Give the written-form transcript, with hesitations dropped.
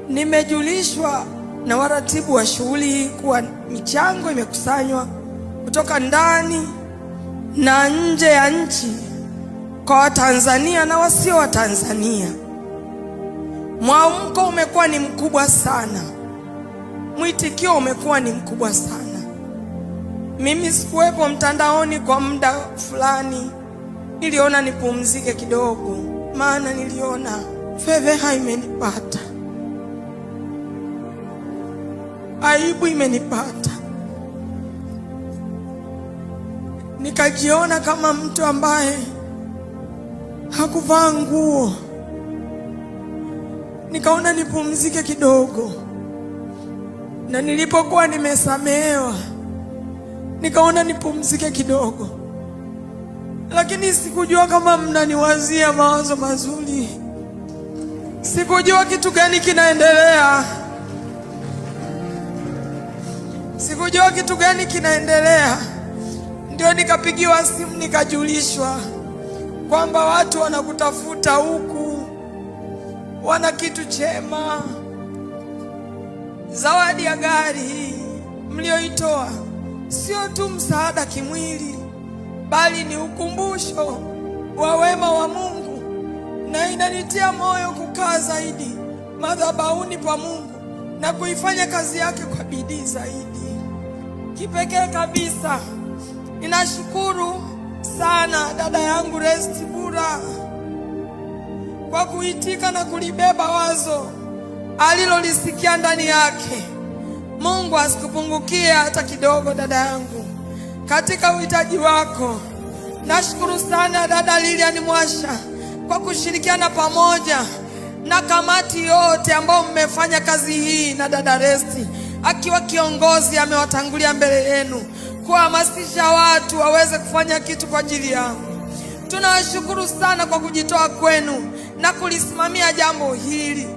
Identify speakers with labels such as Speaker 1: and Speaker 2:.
Speaker 1: Nimejulishwa na waratibu wa shughuli hii kuwa michango imekusanywa kutoka ndani na nje ya nchi kwa Watanzania na wasio Watanzania. Mwamko umekuwa ni mkubwa sana, mwitikio umekuwa ni mkubwa sana. Mimi sikuwepo mtandaoni kwa muda fulani, niliona nipumzike kidogo, maana niliona fedheha imenipata, aibu imenipata. Nikajiona kama mtu ambaye hakuvaa nguo, nikaona nipumzike kidogo. Na nilipokuwa nimesamehewa, nikaona nipumzike kidogo, lakini sikujua kama mnaniwazia mawazo mazuri. Sikujua kitu gani kinaendelea, sikujua kitu gani kinaendelea. Ndio nikapigiwa simu, nikajulishwa kwamba watu wanakutafuta huku, wana kitu chema. Zawadi ya gari hii mlioitoa sio tu msaada kimwili, bali ni ukumbusho wa wema wa Mungu, na inanitia moyo kukaa zaidi madhabahuni pa Mungu na kuifanya kazi yake kwa bidii zaidi. Kipekee kabisa ninashukuru sana dada yangu Resti Bura kwa kuitika na kulibeba wazo alilolisikia ndani yake. Mungu asikupungukie hata kidogo dada yangu katika uhitaji wako. Nashukuru sana dada Lilian Mwasha kwa kushirikiana pamoja na kamati yote ambao mmefanya kazi hii, na dada Resti akiwa kiongozi amewatangulia mbele yenu kuhamasisha watu waweze kufanya kitu kwa ajili yangu. Tunawashukuru sana kwa kujitoa kwenu na kulisimamia jambo hili.